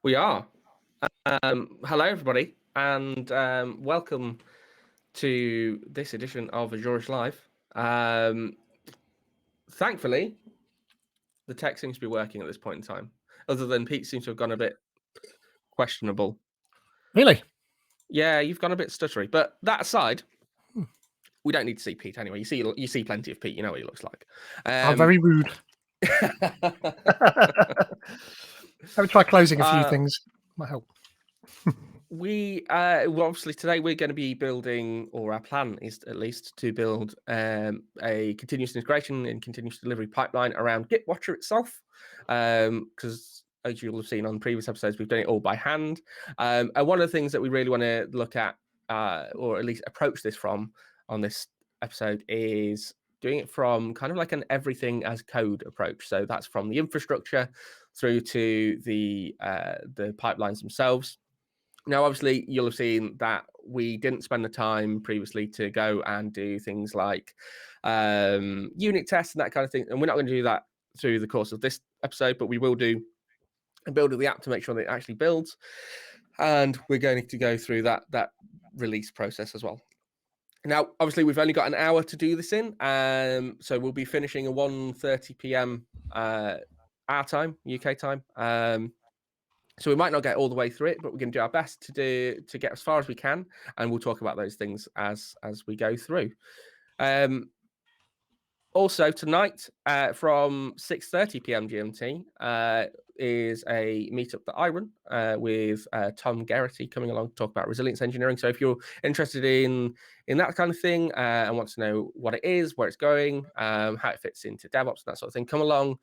We are. Hello, everybody, and welcome to this edition of Azureish Live. Thankfully, the tech seems to be working at this point in time, other than Pete seems to have gone a bit questionable. Really? Yeah, you've gone a bit stuttery. But that aside, Hmm. we don't need to see Pete anyway. You see plenty of Pete. You know what he looks like. I'm very rude. Let me try closing a few things. Might help. Well, obviously today we're going to be building, or our plan is at least to build a continuous integration and continuous delivery pipeline around GitWatcher itself, because as you'll have seen on previous episodes, we've done it all by hand. And one of the things that we really want to look at, or at least approach this from on this episode, is doing it from kind of like an everything as code approach. So that's from the infrastructure through to the pipelines themselves. Now, obviously, you'll have seen that we didn't spend the time previously to go and do things like unit tests and that kind of thing. And we're not going to do that through the course of this episode, but we will do a build of the app to make sure that it actually builds. And we're going to go through that release process as well. Now, obviously, we've only got an hour to do this in. So we'll be finishing at 1:30 p.m. Our time, UK time. So we might not get all the way through it, but we're going to do our best to get as far as we can, and we'll talk about those things as we go through. Also tonight from 6:30 p.m. GMT is a meetup that I run with Tom Geraghty coming along to talk about resilience engineering. So if you're interested in that kind of thing and want to know what it is, where it's going, how it fits into DevOps and that sort of thing, come along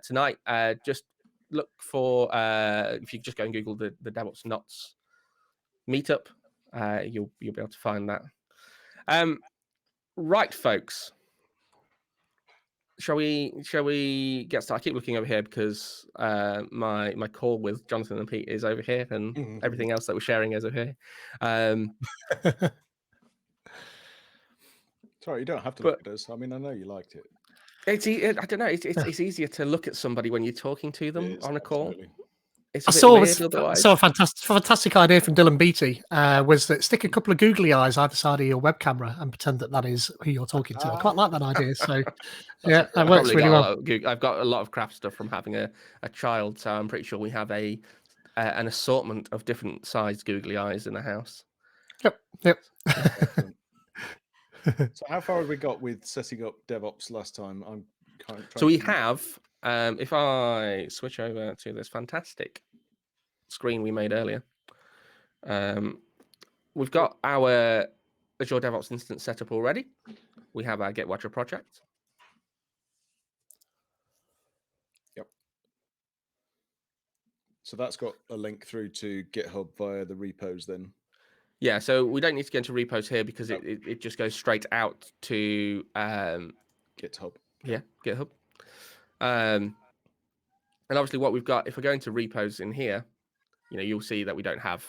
tonight. Just look for if you just go and Google the DevOps Knots meetup, you'll be able to find that. Right, folks. Shall we get started? I keep looking over here because my call with Jonathan and Pete is over here, and everything else that we're sharing is over here. Sorry, you don't have to look at us. I mean, I know you liked it. I don't know. It's easier to look at somebody when you're talking to them on a call. Absolutely. It's I saw a fantastic idea from Dylan Beatty. Was that stick a couple of googly eyes either side of your web camera and pretend that is who you're talking to. I quite like that idea. So yeah, that works really well. I've got a lot of craft stuff from having a child, so I'm pretty sure we have an assortment of different sized googly eyes in the house. Yep. So how far have we got with setting up DevOps last time? So we have. If I switch over to this fantastic screen we made earlier, we've got our Azure DevOps instance set up already. We have our GitWatcher project. Yep. So that's got a link through to GitHub via the repos then? Yeah, so we don't need to get into repos here because it just goes straight out to GitHub. Yeah, GitHub. And obviously what we've got, if we go into repos in here, you'll see that we don't have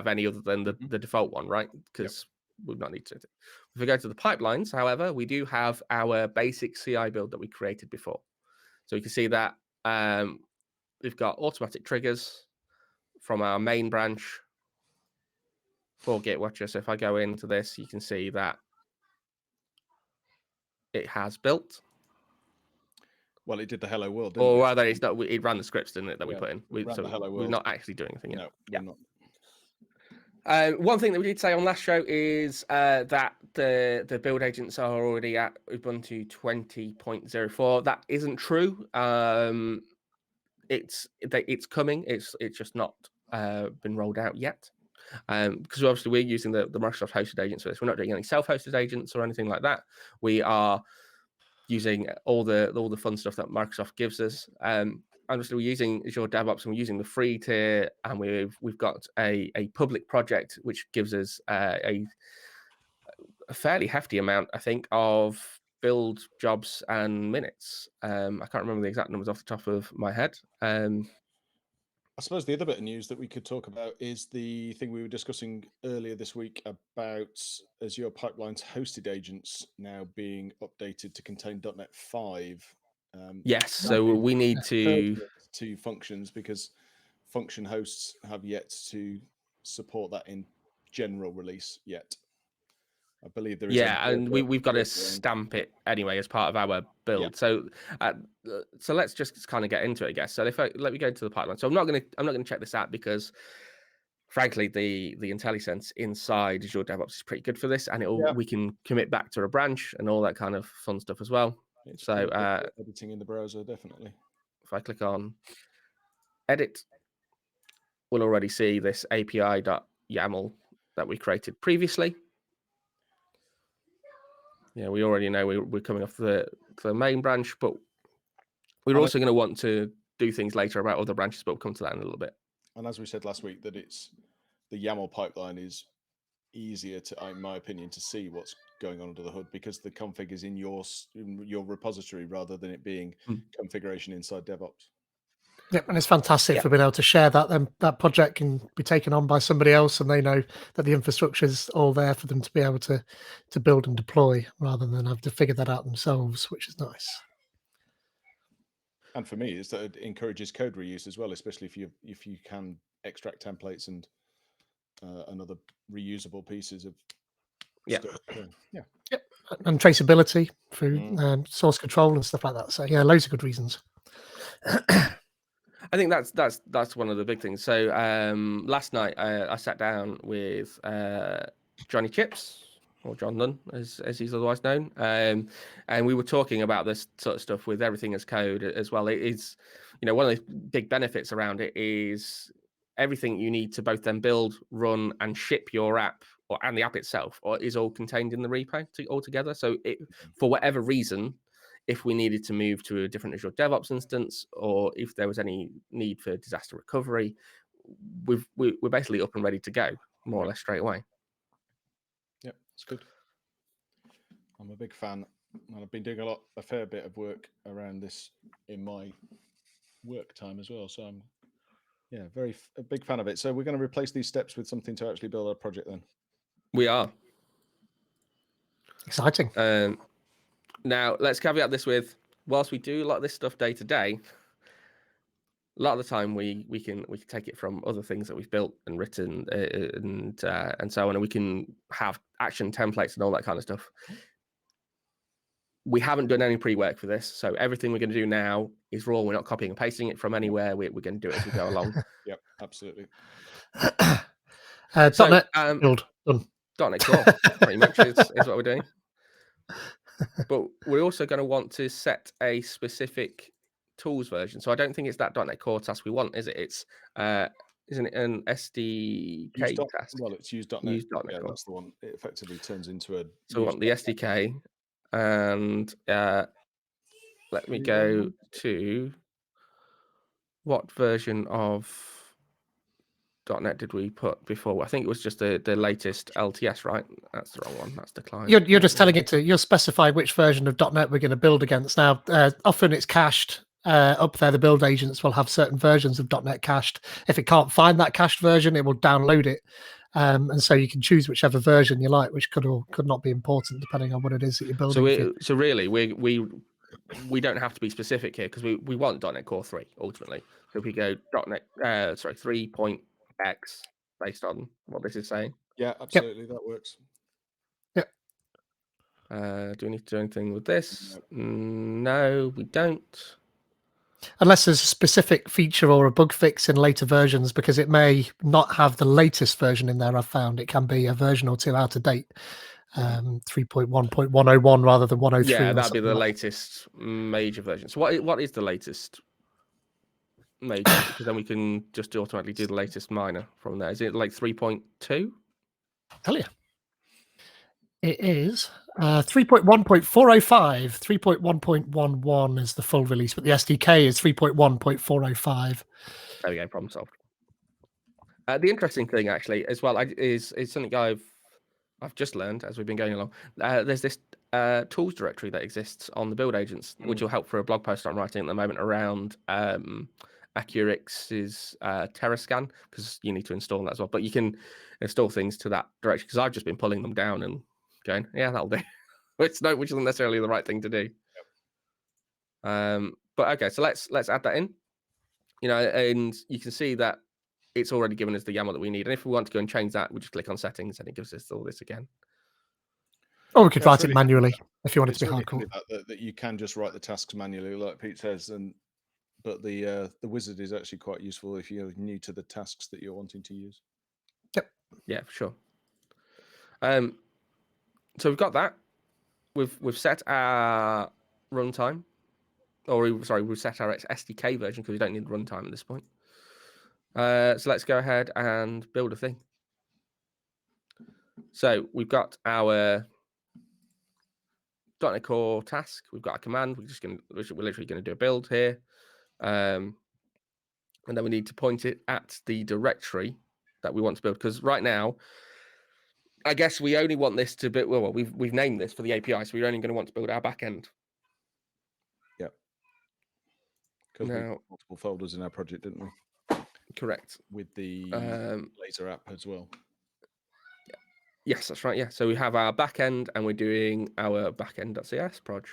any other than the default one, right? Because we've not needed it. If we go to the pipelines, however, we do have our basic CI build that we created before. So you can see that we've got automatic triggers from our main branch for GitWatcher. So if I go into this, you can see that it has built. Well, it did the hello world, or rather, it's not. It ran the scripts, didn't it, that we put in? Ran the hello world. We're not actually doing anything yet. No, we're not. One thing that we did say on last show is that the build agents are already at Ubuntu 20.04. That isn't true. It's coming. It's just not been rolled out yet. Because obviously we're using the Microsoft hosted agents for this. We're not doing any self-hosted agents or anything like that. We are using all the fun stuff that Microsoft gives us. Obviously, we're using Azure DevOps and we're using the free tier, and we've got a public project which gives us a fairly hefty amount, I think, of build jobs and minutes. I can't remember the exact numbers off the top of my head. I suppose the other bit of news that we could talk about is the thing we were discussing earlier this week about Azure Pipeline's hosted agents now being updated to contain .NET 5. Yes, so we need to functions, because function hosts have yet to support that in general release yet. I believe there is. And we've got to stamp it anyway as part of our build. Yeah. So let's just kind of get into it, I guess. So let me go into the pipeline. So I'm not gonna check this out because, frankly, the IntelliSense inside Azure DevOps is pretty good for this, and we can commit back to a branch and all that kind of fun stuff as well. It's so editing in the browser, definitely. If I click on edit, we'll already see this API.yaml that we created previously. Yeah, we already know we're coming off the main branch, but we're also going to want to do things later about other branches, but we'll come to that in a little bit. And as we said last week, that the YAML pipeline is easier to, in my opinion, to see what's going on under the hood because the config is in your repository rather than it being configuration inside DevOps. Yep, and it's fantastic for being able to share that. Then that project can be taken on by somebody else, and they know that the infrastructure is all there for them to be able to build and deploy, rather than have to figure that out themselves, which is nice. And for me, is that it encourages code reuse as well, especially if you can extract templates and other reusable pieces of stuff. Yeah. Yep, and traceability through source control and stuff like that. So yeah, loads of good reasons. I think that's one of the big things. So last night I sat down with Johnny Chips, or John Nunn, as he's otherwise known, and we were talking about this sort of stuff with everything as code as well. It is, one of the big benefits around it is everything you need to both then build, run, and ship your app and the app itself, is all contained in the repo altogether. So for whatever reason, if we needed to move to a different Azure DevOps instance, or if there was any need for disaster recovery, we're basically up and ready to go, more or less straight away. Yep, it's good. I'm a big fan, and I've been doing a fair bit of work around this in my work time as well. So I'm, a big fan of it. So we're going to replace these steps with something to actually build our project then. We are. Exciting. Now, let's caveat this with, whilst we do a lot of this stuff day to day, a lot of the time we can take it from other things that we've built and written and so on, and we can have action templates and all that kind of stuff. We haven't done any pre-work for this, so everything we're going to do now is raw. We're not copying and pasting it from anywhere. We're going to do it as we go along. Yep, absolutely. .NET build done. .NET Core, pretty much is what we're doing. But we're also going to want to set a specific tools version. So I don't think it's that .NET Core task we want, is it? It's isn't it an SDK task? Well, it's use.NET. Use .NET yeah, Core. That's the one. It effectively turns into a. So we want the SDK, and let me go to what version of .NET did we put before? I think it was just the latest LTS, right? That's the wrong one. That's the client. You're just telling it to. You'll specify which version of .NET we're going to build against. Now, often it's cached up there. The build agents will have certain versions of .NET cached. If it can't find that cached version, it will download it, and so you can choose whichever version you like, which could or could not be important depending on what it is that you're building. So really, we don't have to be specific here because we want .NET Core 3 ultimately. So if we go .NET 3.x based on what this is saying. Yeah, absolutely, that works. Yep. Do we need to do anything with this? No, we don't. Unless there's a specific feature or a bug fix in later versions, because it may not have the latest version in there. I've found it can be a version or two out of date. 3.1.101 rather than 103. Yeah, that'd be the latest major version. So what is the latest major? Because then we can just automatically do the latest minor from there. Is it like 3.2? Hell yeah. It is 3.1.405. 3.1.11 is the full release, but the SDK is 3.1.405. There we go, problem solved. The interesting thing actually as well is something I've just learned as we've been going along. There's this tools directory that exists on the build agents, which will help for a blog post I'm writing at the moment around Accurix's Terrascan, because you need to install that as well. But you can install things to that direction, because I've just been pulling them down and going, yeah, that'll do. which isn't necessarily the right thing to do. But okay, so let's add that in. and you can see that it's already given us the YAML that we need. And if we want to go and change that, we just click on settings and it gives us all this again. Or we could Yeah, it's write it really manually if you wanted It's to be really hardcore. handy that you can just write the tasks manually, like Pete says, but the wizard is actually quite useful if you're new to the tasks that you're wanting to use. Yep. Yeah, for sure. So we've got that. We've set our runtime, or we've set our SDK version because we don't need runtime at this point. So let's go ahead and build a thing. So we've got our .NET Core task. We've got a command. We're literally going to do a build here, and then we need to point it at the directory that we want to build. Because right now, I guess we only want this to build. Well, we've named this for the API, so we're only going to want to build our backend. Yep. Because we had multiple folders in our project, didn't we? Correct. With the laser app as well. Yes, that's right. Yeah. So we have our backend, and we're doing our backend.cs proj.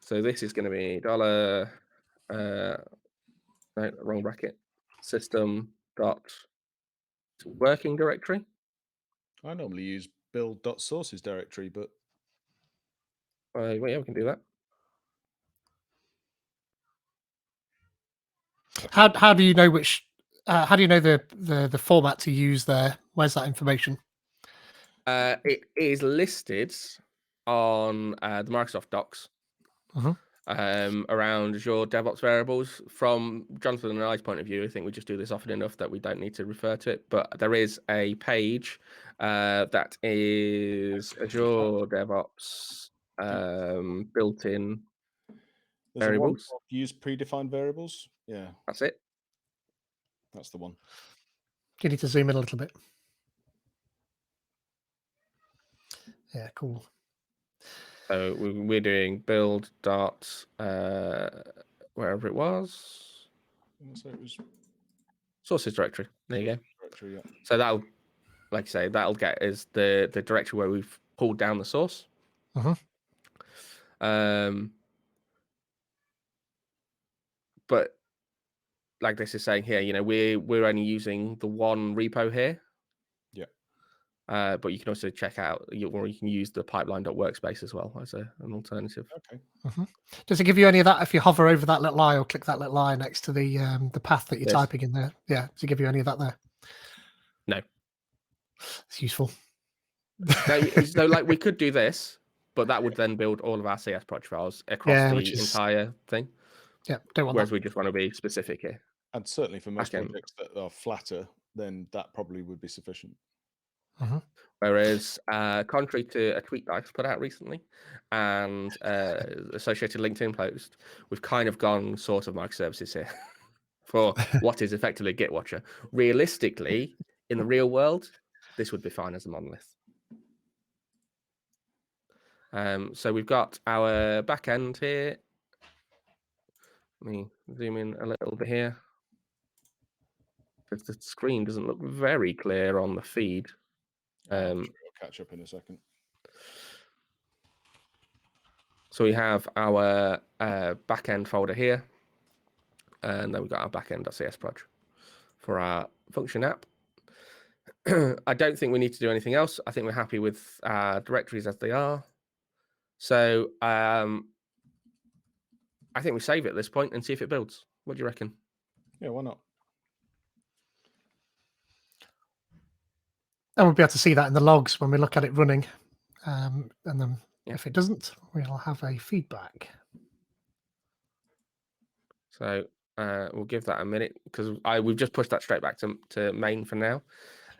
So this is going to be $, no, wrong bracket, system.working directory. I normally use build.sources directory, but Yeah, we can do that. How do you know which? How do you know the format to use there? Where's that information? It is listed on the Microsoft Docs around Azure DevOps Variables. From Jonathan and I's point of view, I think we just do this often enough that we don't need to refer to it. But there is a page that is Azure DevOps built-in variables. Use predefined variables. Yeah, that's it. That's the one. You need to zoom in a little bit. Yeah, cool. So we're doing build dot wherever it was. So it was sources directory. There you go. Directory, yeah. So that'll, like I say, that'll get us the directory where we've pulled down the source. But like this is saying here, we're only using the one repo here. Yeah. But you can also check out, or you can use the pipeline.workspace as well as an alternative. Okay. Does it give you any of that if you hover over that little eye or click that little eye next to the path that you're typing in there? Yeah. Does it give you any of that there? No. It's useful. So like we could do this, but that would then build all of our CS project files across the entire thing. Yeah, don't want Whereas that. we just want to be specific here. And certainly for most projects that are flatter, then that probably would be sufficient. Whereas, contrary to a tweet that I've put out recently and associated LinkedIn post, we've kind of gone sort of microservices here for what is effectively a Git watcher. Realistically, in the real world, this would be fine as a monolith. So we've got our backend here. Let me zoom in a little bit here, because the screen doesn't look very clear on the feed. I'm sure I'll catch up in a second. So we have our backend folder here, and then we've got our backend.cs project for our function app. I don't think we need to do anything else. I think we're happy with our directories as they are. So I think we save it at this point and see if it builds. What do you reckon? Yeah, why not? And we'll be able to see that in the logs when we look at it running. And then if it doesn't, we'll have a feedback. So we'll give that a minute, because we've just pushed that straight back to main for now,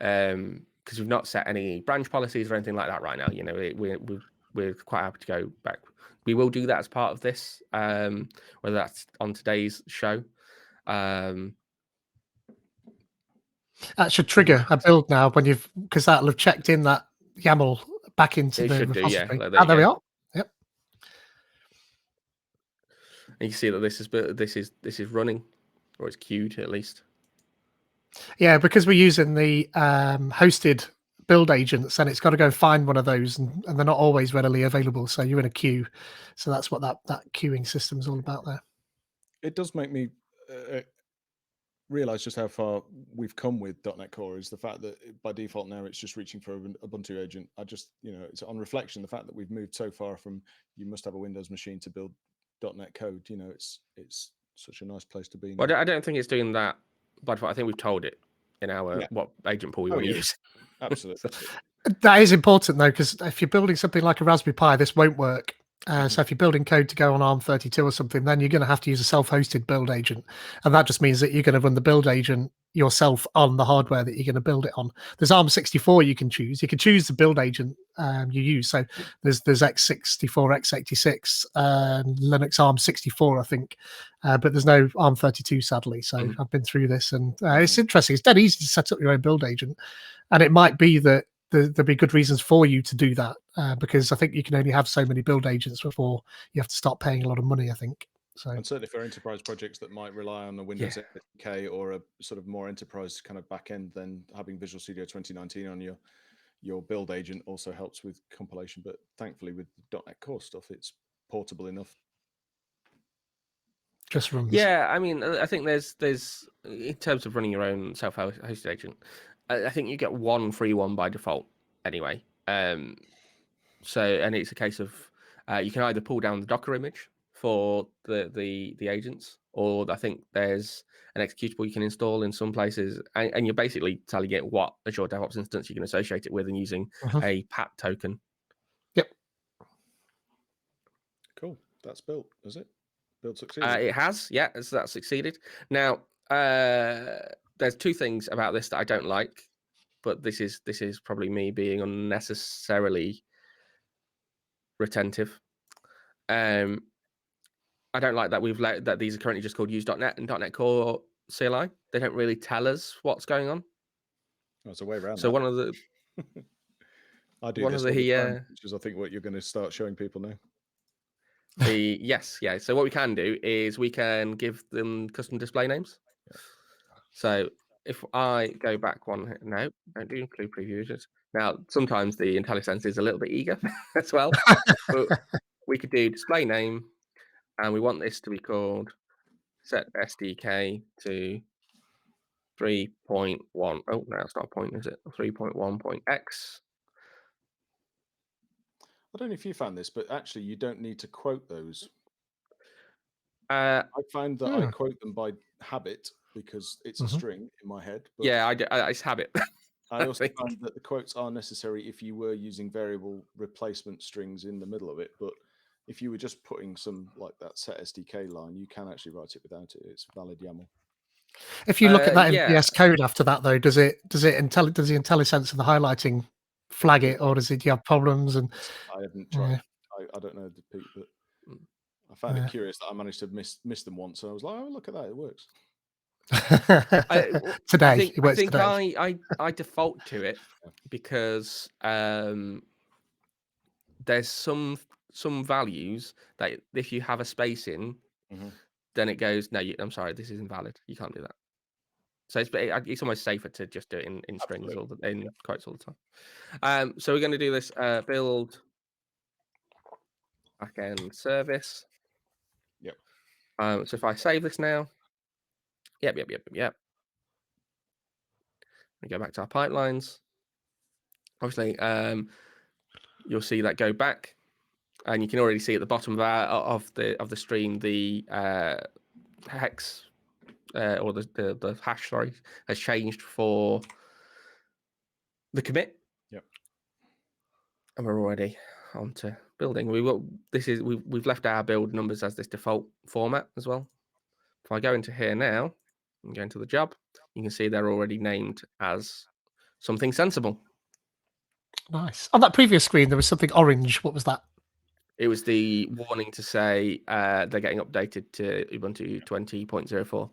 because we've not set any branch policies or anything like that right now. We're quite happy to go back. We will do that as part of this, whether that's on today's show. That should trigger a build now because that'll have checked in that YAML back into the repository. There we are. Yep. And you can see that this is running, or it's queued at least. Yeah, because we're using the hosted build agents, and it's got to go find one of those, and they're not always readily available. So you're in a queue. So that's what that queuing system is all about there. It does make me realize just how far we've come with .NET Core. Is the fact that by default now it's just reaching for an Ubuntu agent. I just, it's on reflection, the fact that we've moved so far from you must have a Windows machine to build .NET code. It's such a nice place to be now. Well, I don't think it's doing that by default. I think we've told it in our what agent pool we want to use. Absolutely. That is important though, because if you're building something like a Raspberry Pi, this won't work. So if you're building code to go on ARM32 or something, then you're going to have to use a self-hosted build agent. And that just means that you're going to run the build agent yourself on the hardware that you're going to build it on. There's ARM64 you can choose. You can choose the build agent you use. So there's x64, x86, Linux ARM64, I think. But there's no ARM32, sadly. So I've been through this, and it's interesting. It's dead easy to set up your own build agent. And it might be that there'll be good reasons for you to do that, because I think you can only have so many build agents before you have to start paying a lot of money, I think. So, and certainly for enterprise projects that might rely on the Windows SDK or a sort of more enterprise kind of back end, then having Visual Studio 2019 on your build agent also helps with compilation. But thankfully with .NET Core stuff, it's portable enough. Just runs. Yeah, I mean, I think there's in terms of running your own self-hosted agent, I think you get one free one by default anyway. So, and it's a case of you can either pull down the Docker image for the agents, or I think there's an executable you can install in some places, and you're basically telling it what Azure DevOps instance you can associate it with, and using a PAT token. Yep. Cool. That's built, is it? Build succeeded. It has, yeah, that's succeeded. Now, there's two things about this that I don't like, but this is probably me being unnecessarily retentive. I don't like that that these are currently just called use.NET and .NET Core CLI. They don't really tell us what's going on. That's a way around. So one of the I do this all the time, which is I think what you're going to start showing people now. Yes. So what we can do is we can give them custom display names. Yeah. So if I go back one, no, don't do include previews. Now, sometimes the IntelliSense is a little bit eager as well, but we could do display name, and we want this to be called set SDK to 3.1. Oh, no, it's not a point, is it? 3.1.x. I don't know if you found this, but actually you don't need to quote those. I find that I quote them by habit because it's a string in my head. But yeah, it's habit. I also find that the quotes are necessary if you were using variable replacement strings in the middle of it. But if you were just putting some like that set SDK line, you can actually write it without it. It's valid YAML. If you look at that in VS Code after that, though, does the IntelliSense of the highlighting flag it, or do you have problems? And I haven't tried. I don't know, but I found it curious that I managed to miss them once, and I was like, "Oh, look at that! It works." Today, I think I default to it because there's some values that if you have a space in, then it goes, no, I'm sorry, this is invalid. You can't do that. So it's almost safer to just do it in strings or in quotes all the time. So we're going to do this build backend service. Yep. So if I save this now, yep. We go back to our pipelines. Obviously, you'll see that go back, and you can already see at the bottom of the stream the hex or the hash, sorry, has changed for the commit. Yep. And we're already on to building. We've left our build numbers as this default format as well. If I go into here now and go into the job, you can see they're already named as something sensible. Nice. On that previous screen, there was something orange. What was that? It was the warning to say they're getting updated to Ubuntu 20.04.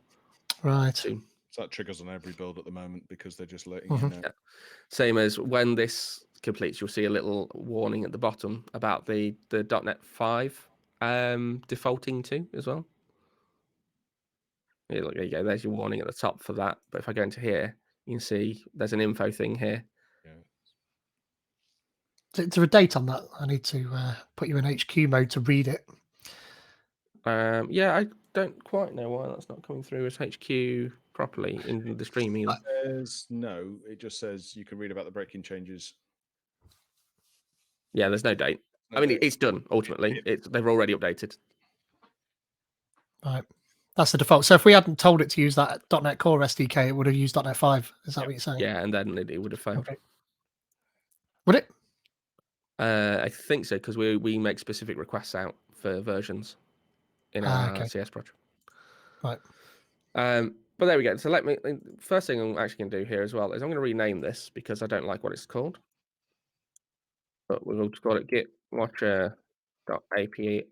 Right. Soon. So that triggers on every build at the moment because they're just letting you know. Yeah. Same as when this completes, you'll see a little warning at the bottom about the .NET 5 defaulting to as well. Yeah, look, there you go. There's your warning at the top for that. But if I go into here, you can see there's an info thing here. Yeah. Is there a date on that? I need to put you in HQ mode to read it. Yeah, don't quite know why that's not coming through as HQ properly in the stream either. No, it just says you can read about the breaking changes. Yeah, there's no date. No I mean, date. it's done ultimately. They've already updated. Right. That's the default. So if we hadn't told it to use that .NET Core SDK, it would have used .NET 5. Is that what you're saying? Yeah, and then it would have failed. Okay. Would it? I think so, because we make specific requests out for versions in our CS project. Right. But there we go. So first thing I'm actually going to do here as well is I'm going to rename this because I don't like what it's called. But we'll just call it Git Watcher API.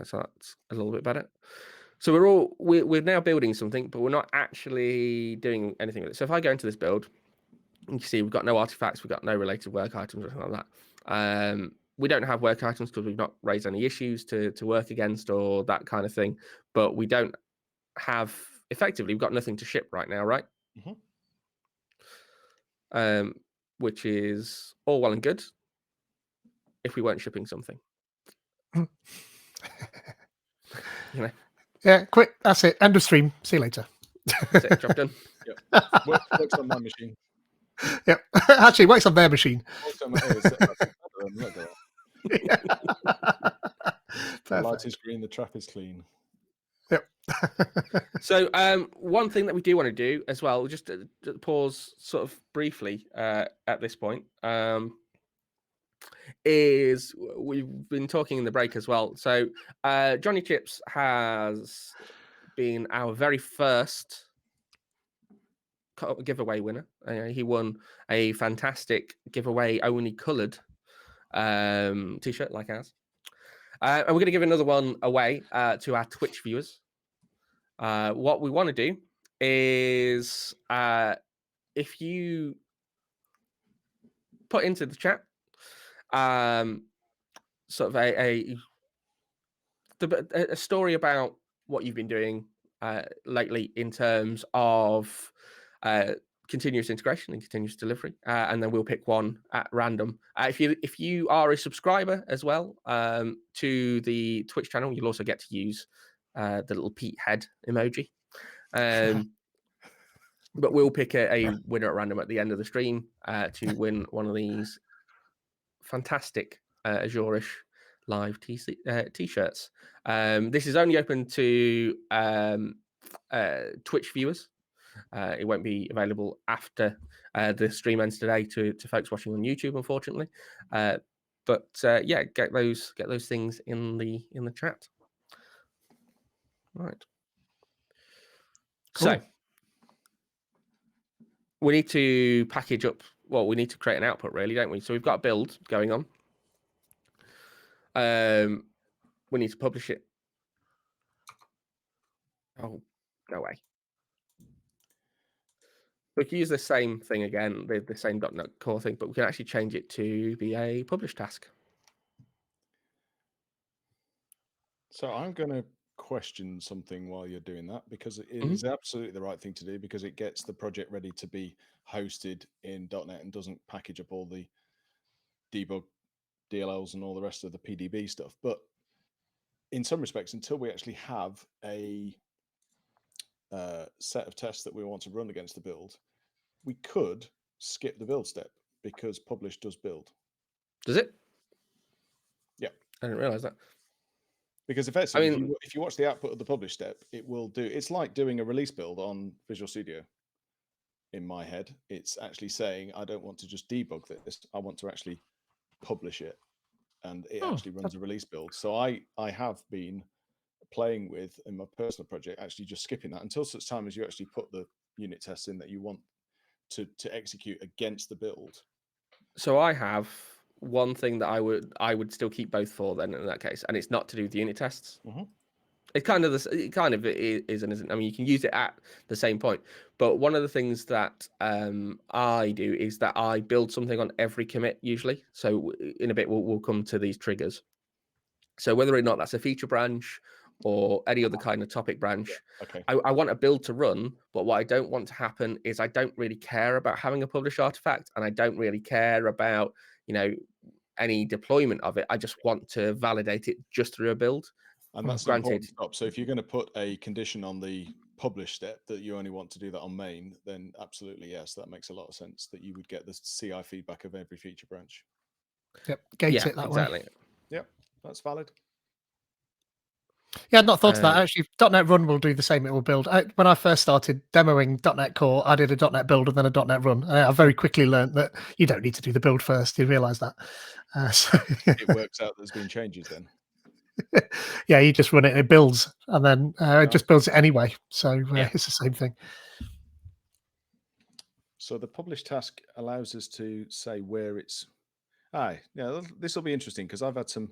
So that's a little bit better. So we're now building something, but we're not actually doing anything with it. So if I go into this build, you can see we've got no artifacts, we've got no related work items or anything like that. We don't have work items because we've not raised any issues to work against or that kind of thing. But we don't have, effectively, we've got nothing to ship right now, right? Mm-hmm. Which is all well and good if we weren't shipping something. You know. Yeah, quick. That's it. End of stream. See you later. That's it. Job done. Yep. Works on my machine. Yep. Actually, works on their machine. Works on my, the light is green, the trap is clean. Yep. So one thing that we do want to do as well, just to pause sort of briefly at this point, is we've been talking in the break as well. So Johnny Chips has been our very first giveaway winner. He won a fantastic giveaway only coloured t-shirt like ours. And we're going to give another one away to our Twitch viewers. What we want to do is if you put into the chat sort of a story about what you've been doing lately in terms of continuous integration and continuous delivery, and then we'll pick one at random. If you are a subscriber as well to the Twitch channel, you'll also get to use the little Pete head emoji. But we'll pick a winner at random at the end of the stream to win one of these fantastic Azureish live t-shirts. This is only open to Twitch viewers. It won't be available after the stream ends today to folks watching on YouTube, unfortunately. But yeah, get those things in the chat. Right. Cool. So we need to package up. Well, we need to create an output, really, don't we? So we've got a build going on. We need to publish it. Oh, go away. We can use the same thing again, the same .NET Core thing, but we can actually change it to be a publish task. So I'm going to question something while you're doing that, because it is absolutely the right thing to do, because it gets the project ready to be hosted in .NET and doesn't package up all the debug DLLs and all the rest of the PDB stuff. But in some respects, until we actually have a set of tests that we want to run against the build, we could skip the build step, because publish does build. Does it? Yeah. I didn't realize that. Because effectively, if you watch the output of the publish step, it will do. It's like doing a release build on Visual Studio. In my head, it's actually saying, I don't want to just debug this. I want to actually publish it, and it actually runs a release build. So I have been playing with, in my personal project, actually just skipping that until such time as you actually put the unit tests in that you want to execute against the build. So I have one thing that I would still keep both for then in that case, and it's not to do with the unit tests. It kind of is and isn't. I mean, you can use it at the same point, but one of the things that I do is that I build something on every commit usually. So in a bit we'll come to these triggers. So whether or not that's a feature branch or any other kind of topic branch, okay. I want a build to run, but what I don't want to happen is I don't really care about having a publish artifact, and I don't really care about, any deployment of it. I just want to validate it just through a build. And that's an Granted, important stop. So if you're going to put a condition on the publish step that you only want to do that on main, then absolutely yes, that makes a lot of sense that you would get the CI feedback of every feature branch. Yep, gate yeah, it that exactly. way. Yep, that's valid. Yeah, I'd not thought of that. Actually, .NET Run will do the same. It will build. When I first started demoing .NET Core, I did a .NET build and then a .NET Run. I very quickly learned that you don't need to do the build first. You realise that. So It works out there's been changes then. yeah, you just run it and it builds, and then it just builds it anyway. So it's the same thing. So the publish task allows us to say where it's. Yeah, this will be interesting because I've had some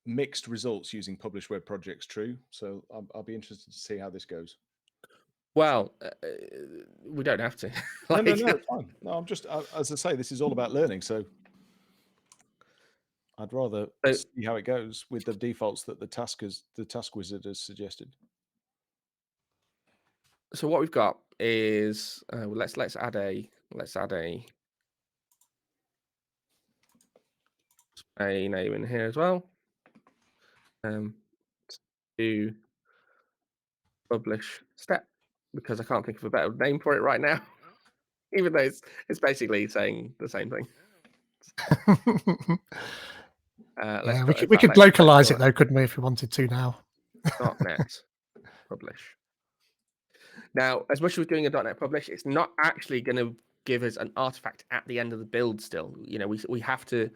mixed results using publish web projects true. So I'll be interested to see how this goes. Well, we don't have to. No, it's fine. No, I'm just, as I say, this is all about learning. So I'd rather see how it goes with the defaults that the task wizard has suggested. So what we've got is let's add a name in here as well. To publish step, because I can't think of a better name for it right now, even though it's basically saying the same thing. We could localize it though, couldn't we, if we wanted to now? .NET publish. Now, as much as we're doing a .NET publish, it's not actually going to give us an artifact at the end of the build still. You know, we have to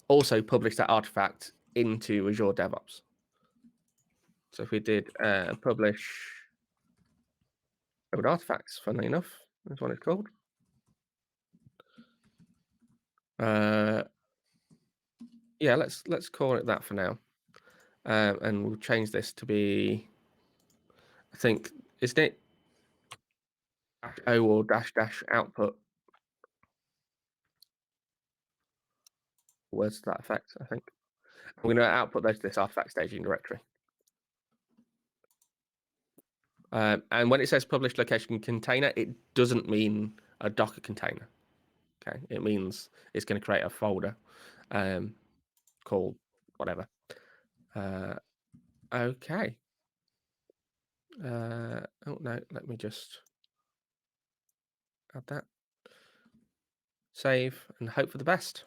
also publish that artifact into Azure DevOps. So if we did publish artifacts, funnily enough, that's what it's called. Yeah, let's call it that for now. And we'll change this to be, I think, isn't it -o or -output? Words to that effect, I think. We're going to output those to this artifact staging directory. And when it says publish location container, it doesn't mean a Docker container. Okay, it means it's going to create a folder called whatever. Okay. Oh no, let me just add that. Save and hope for the best.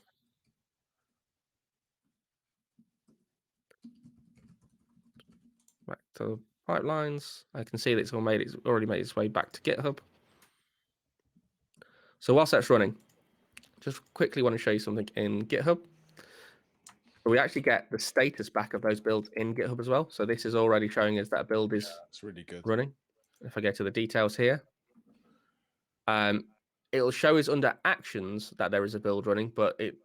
Back to pipelines. I can see that it's already made its way back to GitHub. So whilst that's running, just quickly want to show you something in GitHub. We actually get the status back of those builds in GitHub as well. So this is already showing us that a build is really good running. If I go to the details here, it'll show us under actions that there is a build running, but it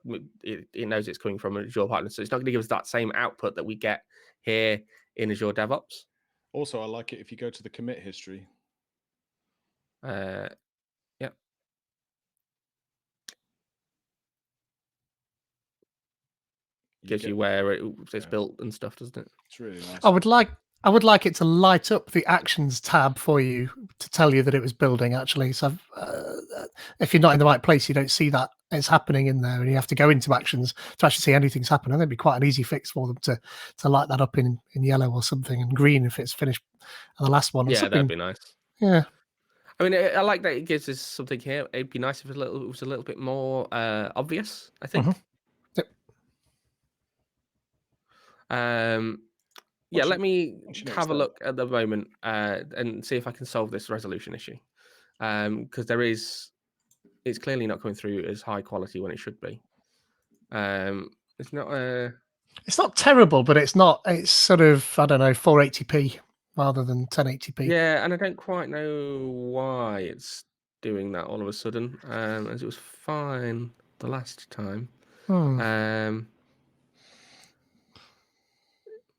knows it's coming from Azure Pipeline. So it's not going to give us that same output that we get here in Azure DevOps. Also, I like it if you go to the commit history. Yeah. Gives you where it's built and stuff, doesn't it? It's really nice. I would like it to light up the actions tab for you to tell you that it was building actually. So if you're not in the right place, you don't see that it's happening in there, and you have to go into actions to actually see anything's happening. That'd be quite an easy fix for them to light that up in yellow or something, and green if it's finished. And the last one, yeah, that'd be nice. Yeah. I mean, I like that it gives us something here. It'd be nice if it was a little bit more obvious, I think. Mm-hmm. Yeah, let me have a look at the moment and see if I can solve this resolution issue. Because it's clearly not coming through as high quality when it should be. It's not terrible, but it's sort of, I don't know, 480p rather than 1080p. Yeah, and I don't quite know why it's doing that all of a sudden, as it was fine the last time.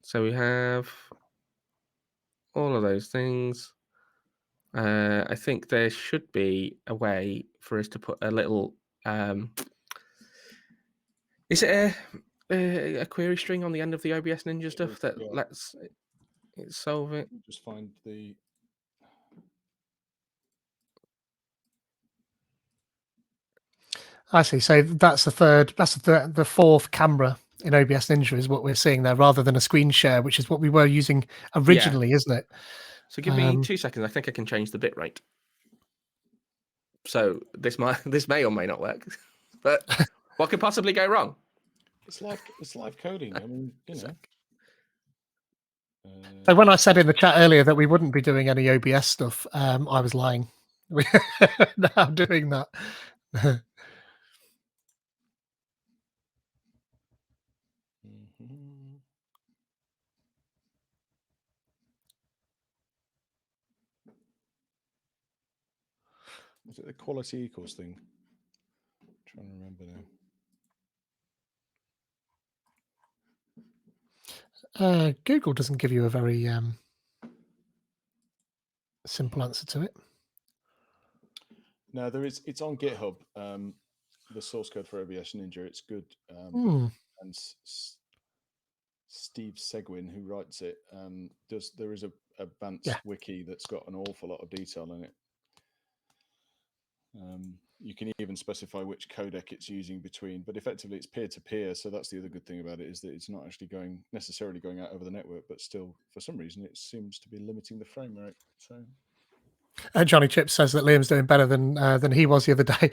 So we have all of those things. I think there should be a way for us to put a little. Is it a query string on the end of the OBS Ninja stuff that lets it solve it? Just find the. I see. So that's the third. That's the fourth camera in OBS Ninja is what we're seeing there, rather than a screen share, which is what we were using originally, isn't it? So give me 2 seconds. I think I can change the bitrate. So this may or may not work, but what could possibly go wrong? It's live coding. I mean, you know. So when I said in the chat earlier that we wouldn't be doing any OBS stuff, I was lying. We're now doing that. Is it the quality equals thing? I'm trying to remember now. Google doesn't give you a very simple answer to it. No, there is. It's on GitHub. The source code for OBS Ninja. It's good. And Steve Seguin, who writes it, there is a advanced wiki that's got an awful lot of detail in it. You can even specify which codec it's using between, but effectively it's peer-to-peer. So that's the other good thing about it, is that it's not actually necessarily going out over the network, but still, for some reason, it seems to be limiting the frame rate. So. Johnny Chips says that Liam's doing better than he was the other day.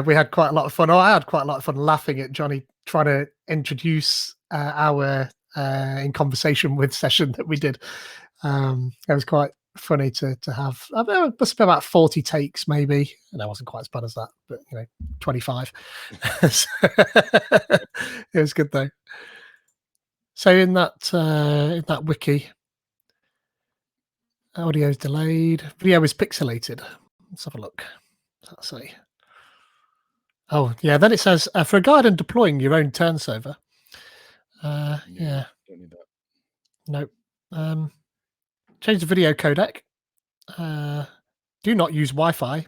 We had quite a lot of fun. I had quite a lot of fun laughing at Johnny trying to introduce our in conversation with session that we did. It was quite funny to have. It must be about 40 takes, maybe. And I wasn't quite as bad as that, but 25. It was good though. So in that wiki. Audio is delayed. Video is pixelated. Let's have a look. Let's see. Oh, yeah. Then it says, for a guide on deploying your own turn server. Yeah. Don't need that. Nope. Change the video codec. Do not use Wi-Fi.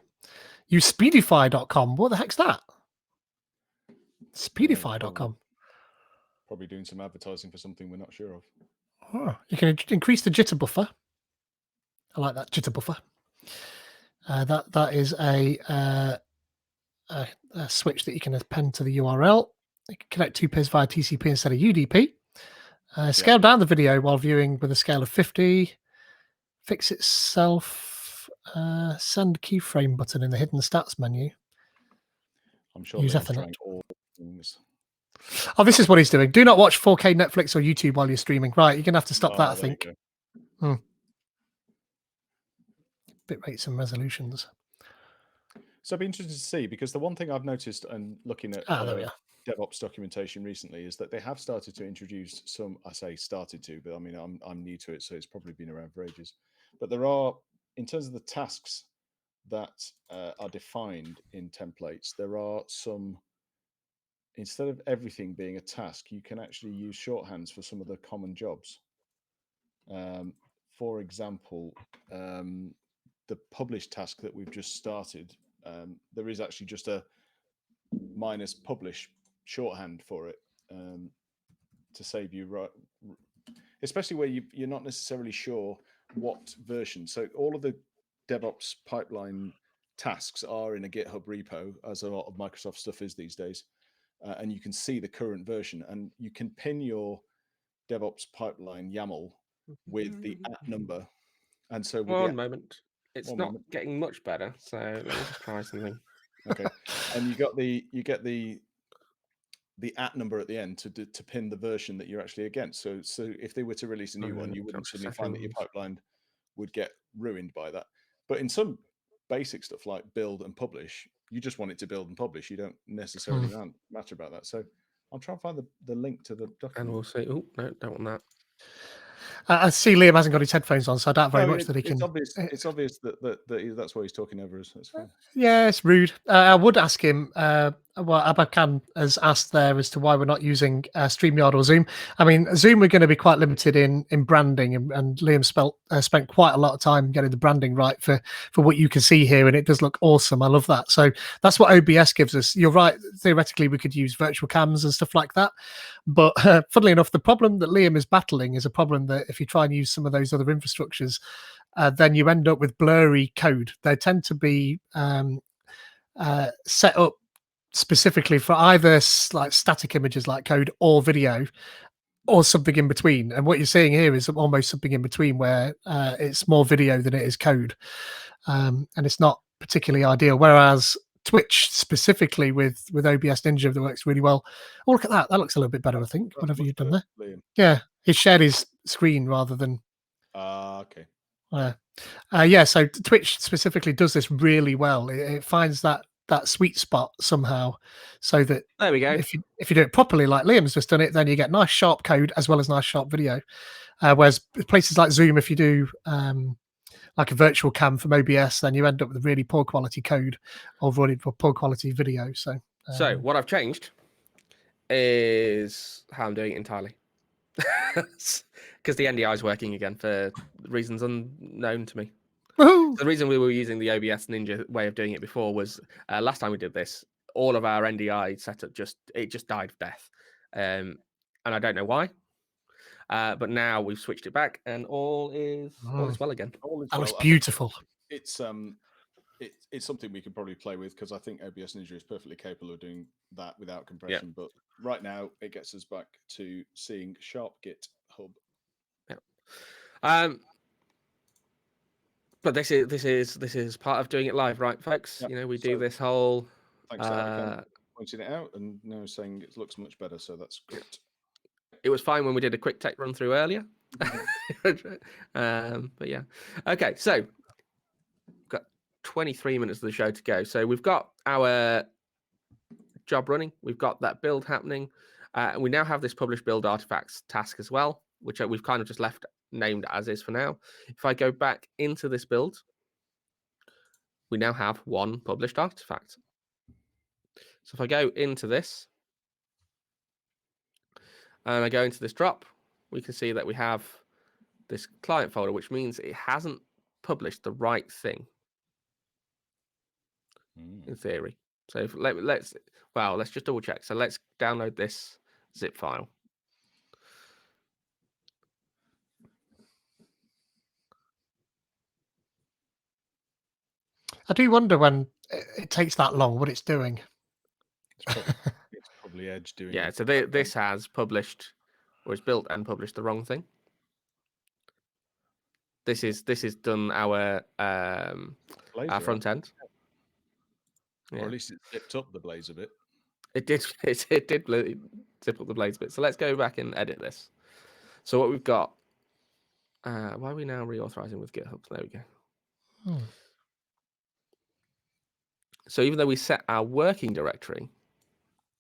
Use speedify.com. What the heck's that? Speedify.com. Probably doing some advertising for something we're not sure of. Oh, you can increase the jitter buffer. I like that jitter buffer. That is a switch that you can append to the URL. You can connect 2 peers via TCP instead of UDP. Scale down the video while viewing with a scale of 50. Fix itself. Send keyframe button in the hidden stats menu. I'm sure use Liam's Ethernet. trying all things. Oh, this is what he's doing. Do not watch 4K Netflix or YouTube while you're streaming. Right, you're going to have to stop that, I think. Bit rates and resolutions. So I'd be interested to see, because the one thing I've noticed and looking at DevOps documentation recently is that they have started to introduce some, I say started to, but I mean, I'm new to it, so it's probably been around for ages. But there are, in terms of the tasks that are defined in templates, there are some, instead of everything being a task, you can actually use shorthands for some of the common jobs. For example, the publish task that we've just started, there is actually just a -publish shorthand for it to save you, especially where you're not necessarily sure what version. So all of the DevOps pipeline tasks are in a GitHub repo, as a lot of Microsoft stuff is these days, and you can see the current version, and you can pin your DevOps pipeline YAML with the @ number. And so with one moment. It's not getting much better, so let me just try something. Okay, and you get the @ number at the end to pin the version that you're actually against. So if they were to release a new one, you wouldn't suddenly find that your pipeline would get ruined by that. But in some basic stuff like build and publish, you just want it to build and publish. You don't necessarily matter about that. So I'll try and find the link to the document. And we'll say, oh no, don't want that. I see Liam hasn't got his headphones on, so I doubt very much that he can. It's obvious that that's why he's talking over us. That's fine. Yeah, it's rude. I would ask him. Well, Abakan has asked there as to why we're not using StreamYard or Zoom. I mean, Zoom, we're going to be quite limited in branding, and Liam spent quite a lot of time getting the branding right for what you can see here, and it does look awesome. I love that. So that's what OBS gives us. You're right. Theoretically, we could use virtual cams and stuff like that. But funnily enough, the problem that Liam is battling is a problem that if you try and use some of those other infrastructures, then you end up with blurry code. They tend to be set up specifically for either like static images like code or video, or something in between. And what you're seeing here is almost something in between, where it's more video than it is code, and it's not particularly ideal. Whereas Twitch specifically with OBS Ninja, that works really well. Oh, look at that! That looks a little bit better, I think. That's Whatever much you've done better, there. Liam. Yeah, he shared his screen rather than. Okay. Yeah, so Twitch specifically does this really well. It finds that sweet spot somehow, so that There we go. if you do it properly, like Liam's just done it, then you get nice sharp code as well as nice sharp video. Whereas places like Zoom, if you do like a virtual cam from OBS, then you end up with really poor quality code or really poor quality video. So what I've changed is how I'm doing it entirely. Because the NDI is working again for reasons unknown to me. woohoo! The reason we were using the OBS Ninja way of doing it before was last time we did this, all of our NDI setup just died of death, and I don't know why. But now we've switched it back, and all is well again. That looks beautiful. It's something we could probably play with, because I think OBS Ninja is perfectly capable of doing that without compression. But right now, it gets us back to seeing sharp GitHub. Yeah. But this is part of doing it live, right, folks? Yep. You know, we do this whole. Thanks to pointing it out and now saying it looks much better, so that's great. It was fine when we did a quick tech run through earlier. But yeah. Okay, so we've got 23 minutes of the show to go. So we've got our job running. We've got that build happening. And we now have this publish build artifacts task as well, which we've kind of just left named as is for now. If I go back into this build, we now have one published artifact. So if I go into this and I go into this drop, we can see that we have this client folder, which means it hasn't published the right thing in theory. So if, let's just double check. So let's download this zip file. I do wonder when it takes that long, what it's doing. It's probably Edge doing. Yeah, so this has published, or it's built and published the wrong thing. This is done our front end. Or at least it zipped up the Blaze a bit. It did. It did zip up the Blaze a bit. So let's go back and edit this. So what we've got. Why are we now reauthorizing with GitHub? There we go. So even though we set our working directory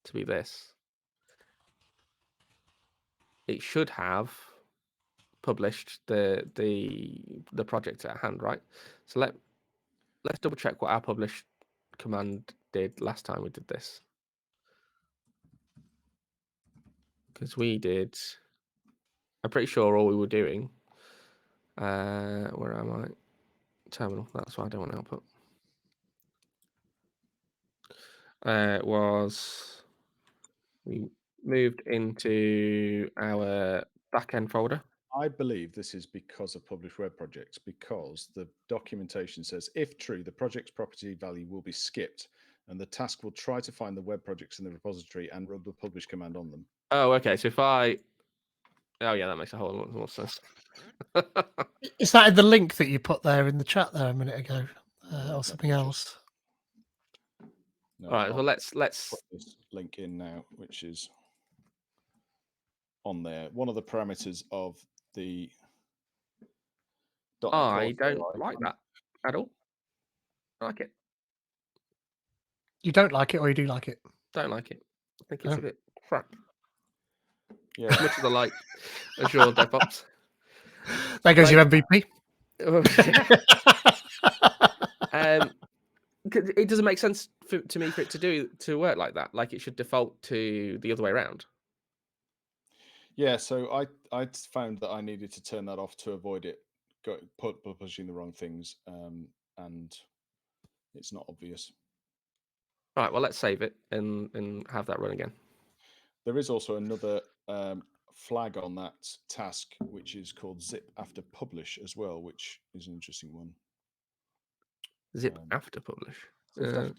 to be this, it should have published the project at hand, right? So let's double check what our publish command did last time we did this, because we did. I'm pretty sure all we were doing. Where am I? Terminal. That's why I don't want output. Was we moved into our backend folder. I believe this is because of published web projects, because the documentation says, if true, the project's property value will be skipped, and the task will try to find the web projects in the repository and run the publish command on them. Oh, okay. So if I... Oh, yeah, that makes a whole lot more sense. Is that in the link that you put there in the chat there a minute ago, or something else? No, all right, well, let's put this link in now, which is on there. One of the parameters of the I don't like that at all. I like it. You don't like it, or you do like it? Don't like it. I think it's a bit crap. Yeah. As much as I like Azure DevOps. There goes your MVP. It doesn't make sense to me for it to work like that. Like, it should default to the other way around. Yeah, so I found that I needed to turn that off to avoid it pushing the wrong things, and it's not obvious. All right, well, let's save it and have that run again. There is also another flag on that task, which is called zip after publish as well, which is an interesting one. Zip after publish? Zip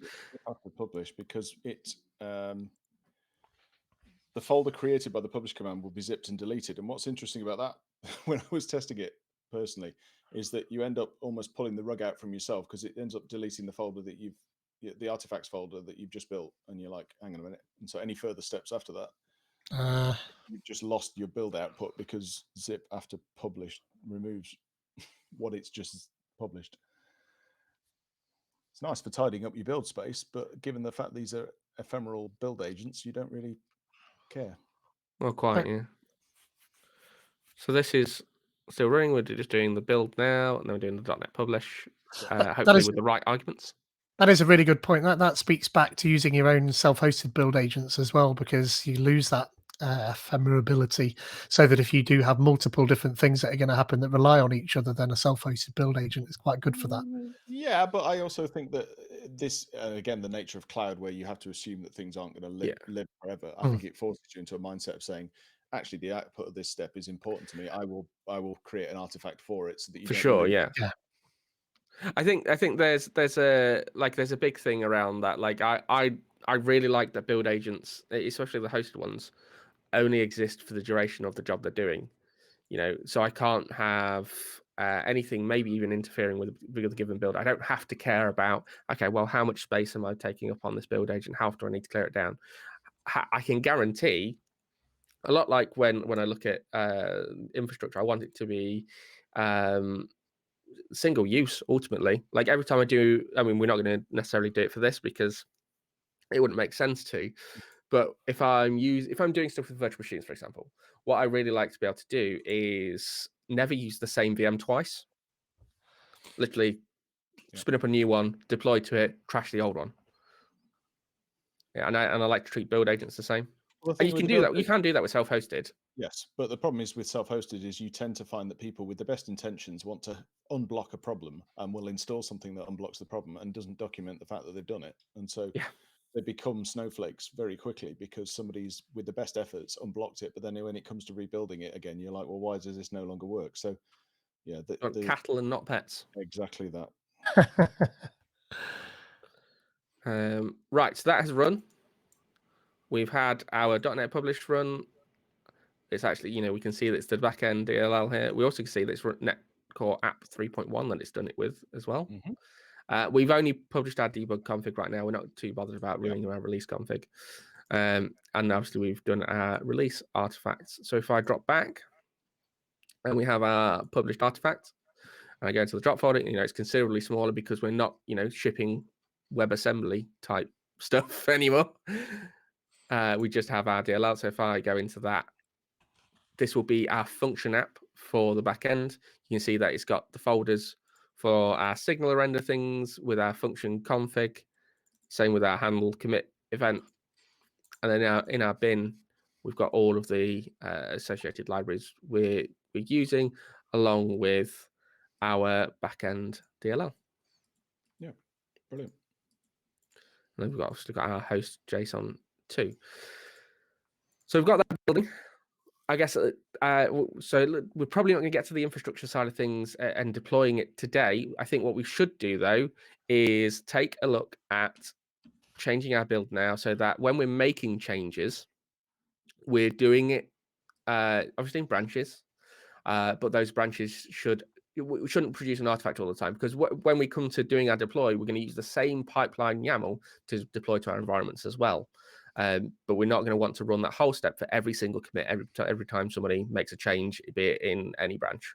after publish, because it the folder created by the publish command will be zipped and deleted. And what's interesting about that, when I was testing it personally, is that you end up almost pulling the rug out from yourself, because it ends up deleting the folder that the artifacts folder that you've just built, and you're like, hang on a minute. And so any further steps after that, you've just lost your build output, because zip after published removes what it's just published. It's nice for tidying up your build space, but given the fact these are ephemeral build agents, you don't really care. Well, quite, yeah. So this is still running. We're just doing the build now, and then we're doing the .NET publish, hopefully with the right arguments. That is a really good point. That speaks back to using your own self-hosted build agents as well, because you lose that ephemerability, so that if you do have multiple different things that are going to happen that rely on each other, then a self-hosted build agent is quite good for that. Yeah, but I also think that this, again, the nature of cloud, where you have to assume that things aren't going to live forever, I think it forces you into a mindset of saying, actually, the output of this step is important to me. I will create an artifact for it, so that you For don't sure, lose. yeah. I think there's a big thing around that. Like I really like that build agents, especially the hosted ones, only exist for the duration of the job they're doing. You know, so I can't have anything maybe even interfering with the given build. I don't have to care about, okay, well, how much space am I taking up on this build agent? How often do I need to clear it down? I can guarantee, a lot like when I look at infrastructure, I want it to be single use ultimately. Like every time I do, I mean, we're not going to necessarily do it for this because it wouldn't make sense to. But if I'm doing stuff with virtual machines, for example, what I really like to be able to do is never use the same VM twice. Literally spin up a new one, deploy to it, crash the old one. Yeah, and I like to treat build agents the same. And you can do that. You can do that with self-hosted. Yes, but the problem is with self-hosted is you tend to find that people with the best intentions want to unblock a problem and will install something that unblocks the problem and doesn't document the fact that they've done it. And so they become snowflakes very quickly, because somebody's with the best efforts unblocked it, but then when it comes to rebuilding it again, you're like, well, why does this no longer work? So yeah, the cattle and not pets. Exactly that. Right, so that has run. We've had our .NET published run. It's actually, we can see that it's the backend DLL here. We also can see that it's .NET Core App 3.1 that it's done it with as well. We've only published our debug config right now. We're not too bothered about running our release config. And obviously we've done our release artifacts. So if I drop back and we have our published artifact, and I go into the drop folder, it's considerably smaller because we're not, shipping WebAssembly type stuff anymore. We just have our DLL. So if I go into that, this will be our function app for the backend. You can see that it's got the folders for our signal render things with our function config. Same with our handle commit event. And then in our bin, we've got all of the associated libraries we're using, along with our backend DLL. Yeah, brilliant. And then we've obviously got our host JSON too. So we've got that building. I guess so. We're probably not going to get to the infrastructure side of things and deploying it today. I think what we should do though is take a look at changing our build now, so that when we're making changes, we're doing it obviously in branches, but those branches we shouldn't produce an artifact all the time, because when we come to doing our deploy, we're going to use the same pipeline YAML to deploy to our environments as well. But we're not going to want to run that whole step for every single commit every time somebody makes a change, be it in any branch.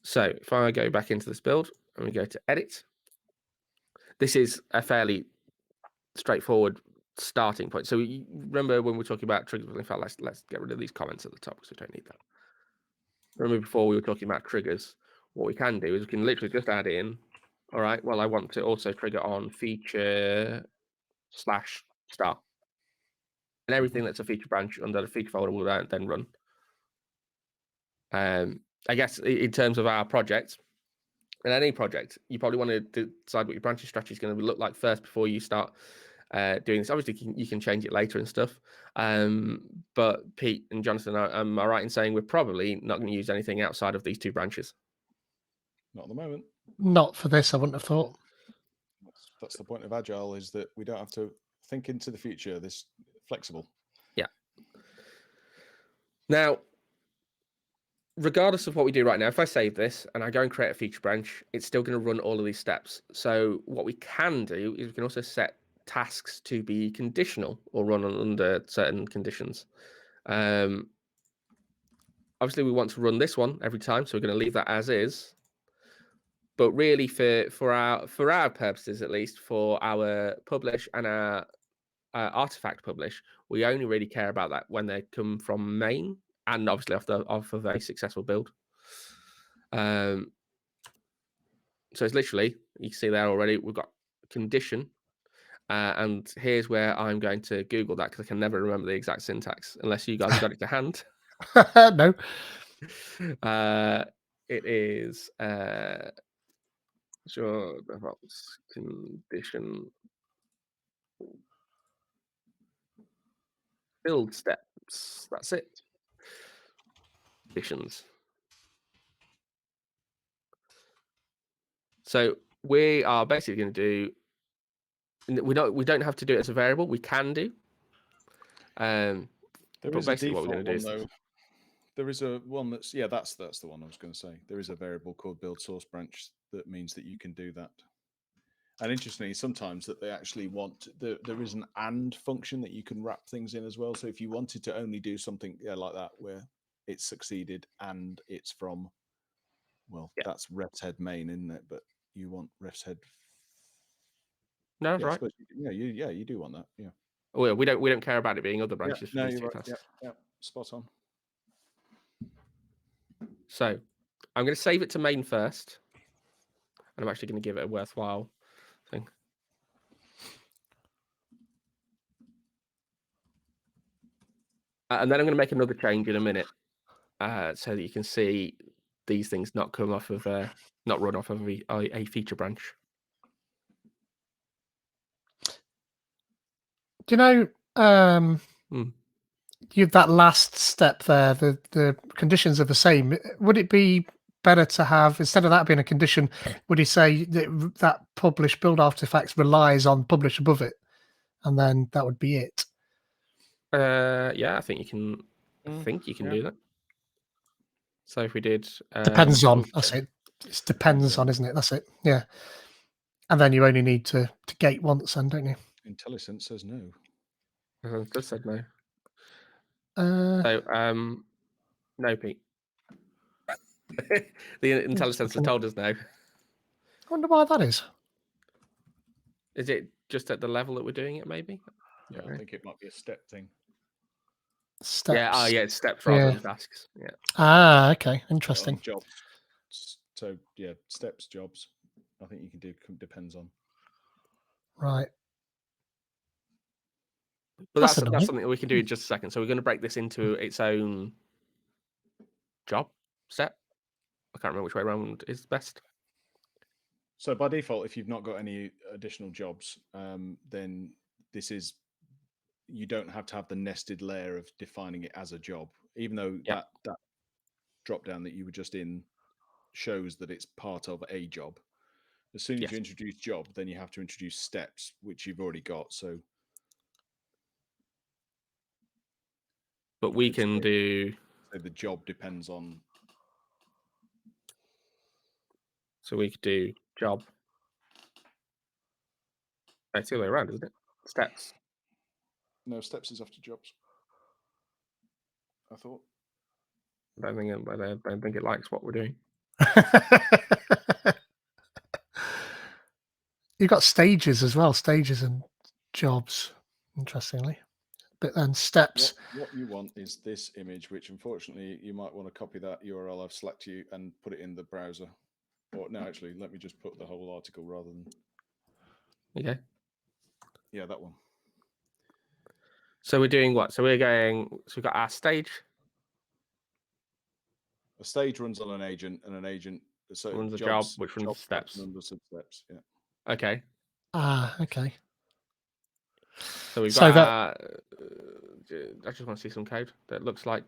So if I go back into this build and we go to edit, this is a fairly straightforward starting point. So you remember when we were talking about triggers? In fact, let's get rid of these comments at the top because we don't need that. Remember before we were talking about triggers? What we can do is we can literally just add in, all right, well, I want to also trigger on feature / star. And everything that's a feature branch under the feature folder will then run. I guess in terms of our project, in any project, you probably want to decide what your branching strategy is going to look like first before you start doing this. Obviously, you can change it later and stuff. But Pete and Jonathan, am I right in saying we're probably not going to use anything outside of these two branches? Not at the moment. Not for this, I wouldn't have thought. That's the point of Agile, is that we don't have to think into the future. This flexible. Yeah. Now, regardless of what we do right now, if I save this and I go and create a feature branch, it's still going to run all of these steps. So what we can do is we can also set tasks to be conditional or run under certain conditions. Obviously, we want to run this one every time, so we're going to leave that as is. But really, for our purposes, at least for our publish and our artifact publish, we only really care about that when they come from main and obviously off of a successful build. So it's literally, you can see there already, we've got condition. And here's where I'm going to Google that because I can never remember the exact syntax unless you guys have got it to hand. No. It is Azure DevOps condition build steps. That's it. Conditions. So we are basically going to do. We don't have to do it as a variable. We can do. There but is basically a what we're going to do default one, is though. There is a one that's that's the one I was going to say. There is a variable called build source branch that means that you can do that. And interestingly, sometimes that they actually want there is an and function that you can wrap things in as well. So if you wanted to only do something like that where it's succeeded and it's from, well, that's refs head main, isn't it? But you want refs head. No, that's right. You do want that. Yeah. Well, we don't care about it being other branches. No, you're right. Yeah, spot on. So I'm going to save it to main first, and I'm actually going to give it a worthwhile thing. And then I'm going to make another change in a minute, so that you can see these things not come off of not run off of a feature branch. Do you know that last step there, the conditions are the same. Would it be better to have, instead of that being a condition, would you say that publish build artifacts relies on publish above it, and then that would be it? Yeah, I think you can. I think you can do that. So if we did, depends on. That's it. It depends on, isn't it? That's it. Yeah. And then you only need to gate once, then, don't you? IntelliSense says no. It does say no. So no, Pete. The IntelliSense has told us no. I wonder why that is. Is it just at the level that we're doing it? Maybe. Yeah, I think it might be a step thing. Steps. Yeah. Yeah, it's steps rather than tasks. Yeah. Ah, okay, interesting. Jobs. So yeah, steps, jobs. I think you can do depends on. Right. But that's something that we can do in just a second. So we're going to break this into its own job step. I can't remember which way around is best. So by default, if you've not got any additional jobs, then you don't have to have the nested layer of defining it as a job, even though that drop down that you were just in shows that it's part of a job. As soon as you introduce job, then you have to introduce steps, which you've already got. So, but we can do. So the job depends on. So we could do job. It's the other way around, isn't it? Steps. No, steps is after jobs. I thought. I don't think it likes what we're doing. You've got stages as well, stages and jobs, interestingly. But then steps. What you want is this image, which unfortunately you might want to copy that URL I've slacked you and put it in the browser. Or no, actually, let me just put the whole article rather than. Okay. Yeah, that one. So we're doing what? So we're going. So we've got our stage. A stage runs on an agent, and an agent runs a job, which runs steps. Under steps. Yeah. Okay. Okay. So we've got. I just want to see some code that looks like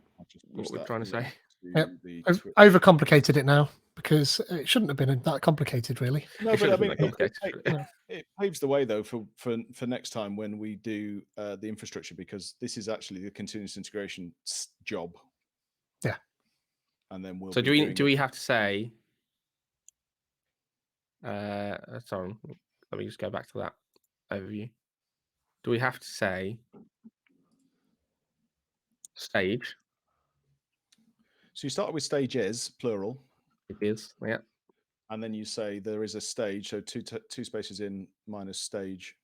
what we're trying to say. Yep. I've overcomplicated it now because it shouldn't have been that complicated, really. No, It but I shouldn't mean, have been that complicated. it paves the way though for next time when we do the infrastructure, because this is actually the continuous integration job. Yeah. And then we'll. So be do we have to say? Sorry, let me just go back to that overview. Do we have to say stage? So you start with stages, plural. It is, yeah. And then you say there is a stage, so two spaces in minus stage.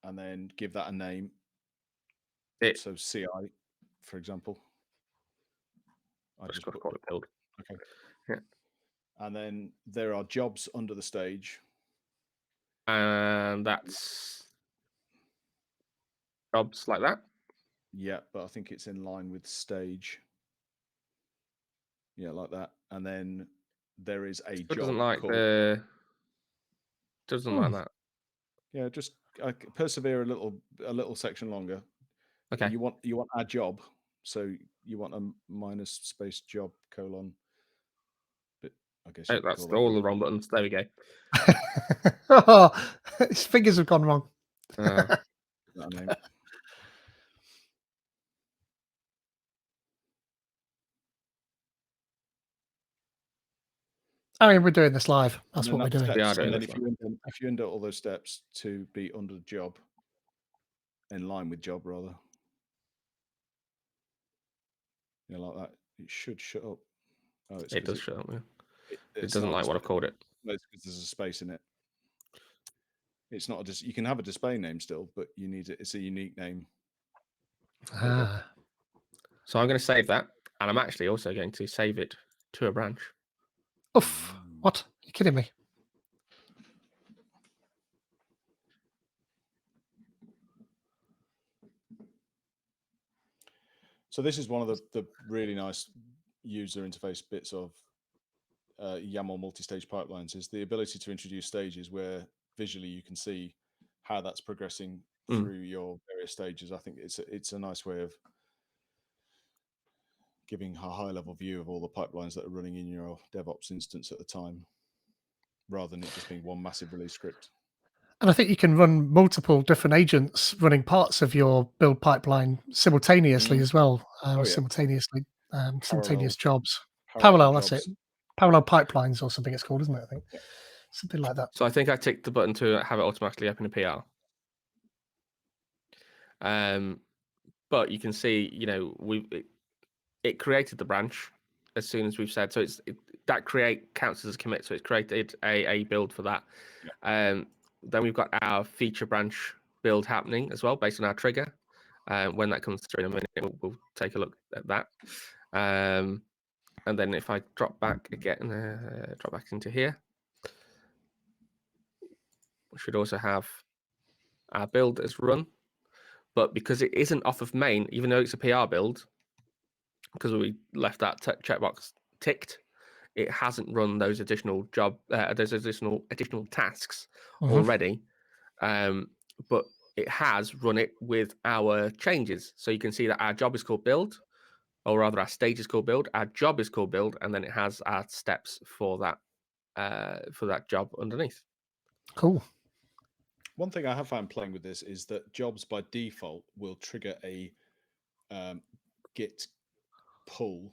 And then give that a name. So CI, for example. I just got to call it build. Okay. Yeah. And then there are jobs under the stage. And that's jobs like that. Yeah, but I think it's in line with stage. Yeah, like that. And then there is a job doesn't like called... Doesn't like that. Yeah, just persevere a little section longer. Okay. You want add job, so you want a minus space job colon. But I guess that's all the wrong buttons. There we go. Oh, his fingers have gone wrong. Name. I mean, we're doing this live. That's what we're doing. We are doing and then this if you enter all those steps to be under the job, in line with job rather. Yeah, like that. It should shut up. Oh, it does shut up. Yeah. It it's doesn't not like what I've called it. It's because there's a space in it. It's not a you can have a display name still, but you need it. It's a unique name. So I'm going to save that, and I'm actually also going to save it to a branch. Oof! What? Are you kidding me? So this is one of the really nice user interface bits of YAML multi-stage pipelines, is the ability to introduce stages where visually you can see how that's progressing through your various stages. I think it's a nice way of giving a high-level view of all the pipelines that are running in your DevOps instance at the time, rather than it just being one massive release script. And I think you can run multiple different agents running parts of your build pipeline simultaneously as well. Simultaneous jobs. Parallel, that's it. Parallel pipelines or something it's called, isn't it? I think. Something like that. So I think I ticked the button to have it automatically open a PR. But you can see, it created the branch as soon as we've said. So that counts as a commit. So it's created a build for that. Then we've got our feature branch build happening as well based on our trigger. When that comes through in a minute, we'll take a look at that. And then if I drop back again, drop back into here, we should also have our build as run. But because it isn't off of main, even though it's a PR build, because we left that checkbox ticked, it hasn't run those additional additional tasks already. But it has run it with our changes. So you can see that our job is called build, or rather our stage is called build, our job is called build, and then it has our steps for that job underneath. Cool. One thing I have found playing with this is that jobs by default will trigger a git pull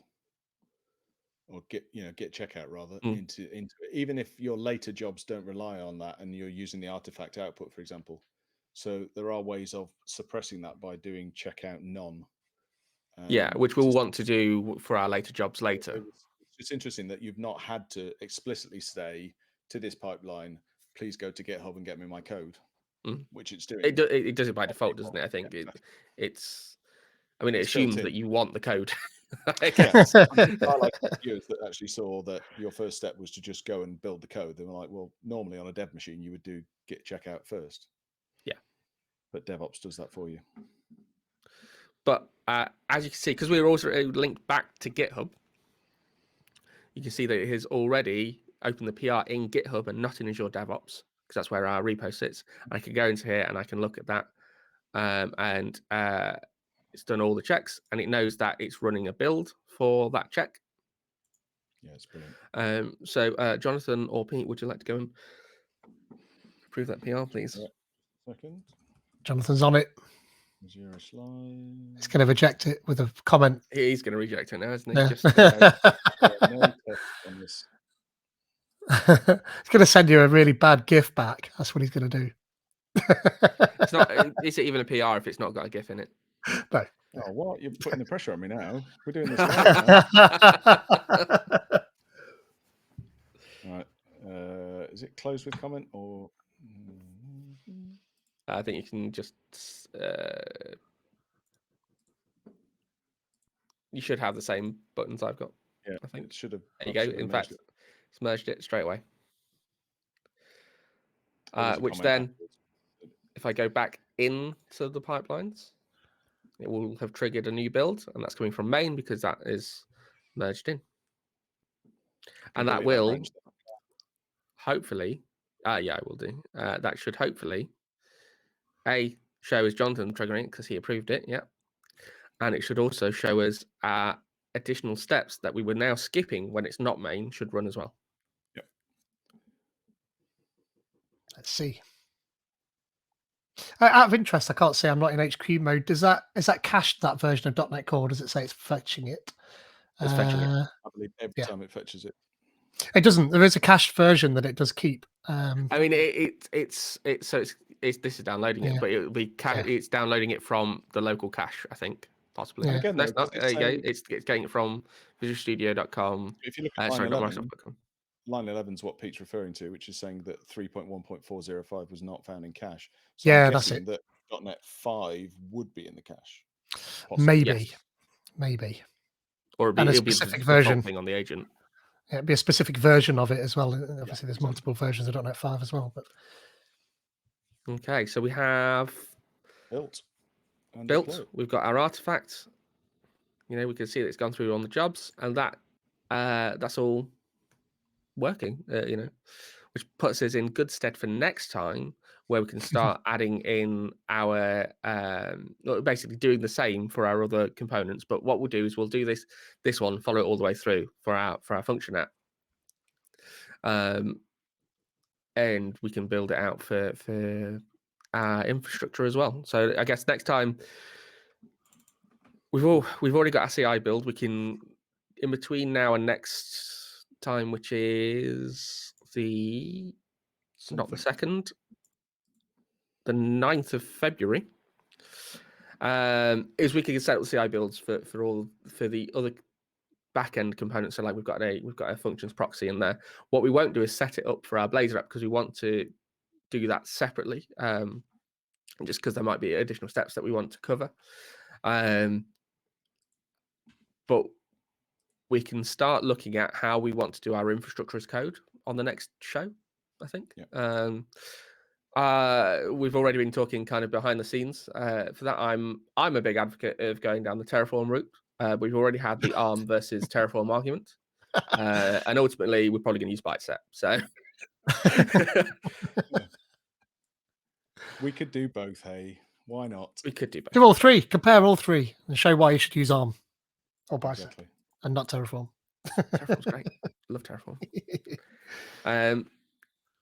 or git checkout rather into it, even if your later jobs don't rely on that and you're using the artifact output, for example. So there are ways of suppressing that by doing checkout none. Which we'll want to do for our later jobs later. It's interesting that you've not had to explicitly say to this pipeline, please go to GitHub and get me my code, which it's doing. It does it by default, doesn't it? I think it's. I mean, it assumes that you want the code. I like viewers that actually saw that your first step was to just go and build the code. They were like, well, normally on a dev machine, you would do git checkout first. Yeah. But DevOps does that for you. But as you can see, because we're also linked back to GitHub, you can see that it has already opened the PR in GitHub and not in Azure DevOps, because that's where our repo sits. I can go into here and I can look at that. And it's done all the checks, and it knows that it's running a build for that check. Yeah, it's brilliant. So Jonathan or Pete, would you like to go and approve that PR, please? Yeah. Second. Jonathan's on it. Azureish live. He's going to reject it with a comment. He's going to reject it now, isn't he? Yeah. Just No test on this. He's going to send you a really bad GIF back. That's what he's going to do. it's not. Is it even a PR if it's not got a GIF in it? No. Oh, what? You're putting the pressure on me now. We're doing this live now. Right. Is it closed with comment or? I think you can just. You should have the same buttons I've got. Yeah, I think it should have. There you go. In fact, it's merged it straight away. Which then, afterwards. If I go back into the pipelines, it will have triggered a new build, and that's coming from main because that is merged in. And that will hopefully, yeah, I will do. That should hopefully, show as Jonathan triggering it because he approved it, yeah. And it should also show us additional steps that we were now skipping when it's not main should run as well. Yep. Let's see. Out of interest, I can't say I'm not in HQ mode. Is that cached, that version of .NET Core? Does it say it's fetching it? It's fetching it. I believe every time it fetches it. It doesn't. There is a cached version that it does keep. I mean, this is downloading it, but it'll be it's downloading it from the local cache, I think, possibly. Yeah. Again, no, it's not. It's getting it from VisualStudio.com. If you look at Microsoft.com. Line 11 is what Pete's referring to, which is saying that 3.1.405 was not found in cache. So I'm that's it. That .NET 5 would be in the cache. Possibly. Maybe. Or it'll be a specific version thing on the agent. Yeah, it'd be a specific version of it as well. Obviously, there's multiple versions of .NET 5 as well. But okay, so we have built. We've got our artifacts. We can see that it's gone through on the jobs, and that's all working. Which puts us in good stead for next time, where we can start adding in our basically doing the same for our other components. But what we'll do is we'll do this one, follow it all the way through for our function app, and we can build it out for our infrastructure as well. So I guess next time we've already got our CI build. We can, in between now and next time, which is not the 2nd, the 9th of February, is we can set up CI builds for the other back-end components. So like we've got a functions proxy in there. What we won't do is set it up for our Blazor app because we want to do that separately, just because there might be additional steps that we want to cover. But we can start looking at how we want to do our infrastructure as code on the next show, I think. Yeah. We've already been talking kind of behind the scenes. For that, I'm a big advocate of going down the Terraform route. We've already had the ARM versus Terraform argument, and ultimately we're probably going to use Bicep. So we could do both. Hey, why not? We could do both. Do all three. Compare all three and show why you should use ARM or Bicep. Exactly. And not Terraform. Terraform's great. Love Terraform.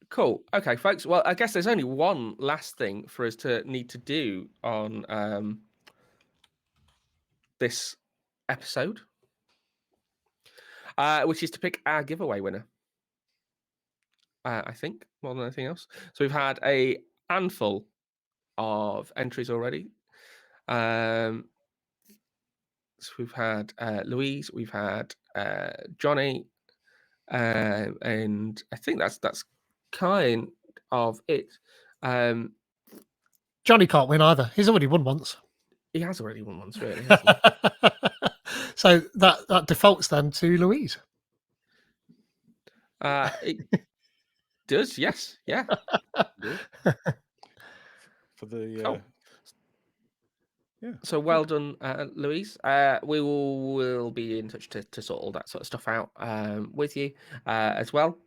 Cool. Okay, folks. Well, I guess there's only one last thing for us to need to do on this episode, which is to pick our giveaway winner. I think more than anything else. So we've had a handful of entries already. So we've had Louise, we've had Johnny, and I think that's kind of it. Johnny can't win either. He's already won once. He has already won once, really, hasn't he? So that defaults then to Louise. It does, yes, yeah. For the cool. Yeah. So well done, Louise. We will be in touch to sort all that sort of stuff out with you as well.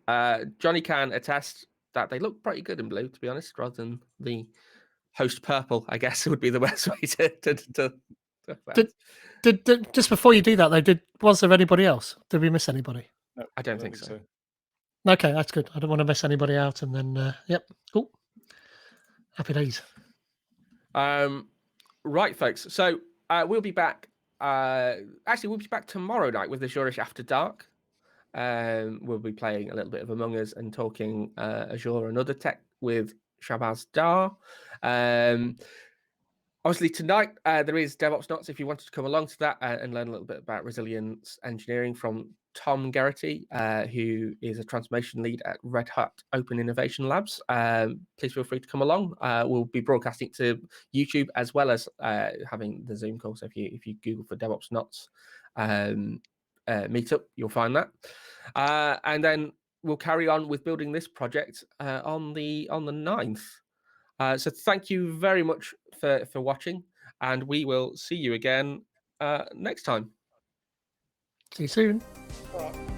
Johnny can attest that they look pretty good in blue, to be honest, rather than the host purple, I guess would be the best way to did just before you do that though, was there anybody else? Did we miss anybody? No, I don't think so. Okay, that's good. I don't want to miss anybody out. And then, yep, cool. Happy days. Right, folks. So we'll be back. Actually, we'll be back tomorrow night with Azureish After Dark. We'll be playing a little bit of Among Us and talking Azure and other tech with Shabazz Dar. Obviously, tonight there is DevOps Knots. If you wanted to come along to that and learn a little bit about resilience engineering from Tom Geraghty, who is a transformation lead at Red Hat Open Innovation Labs, please feel free to come along. We'll be broadcasting to YouTube as well as having the Zoom call. So if you Google for DevOps Knots meetup, you'll find that. And then we'll carry on with building this project on the 9th. So thank you very much for watching, and we will see you again next time. See you soon. All right.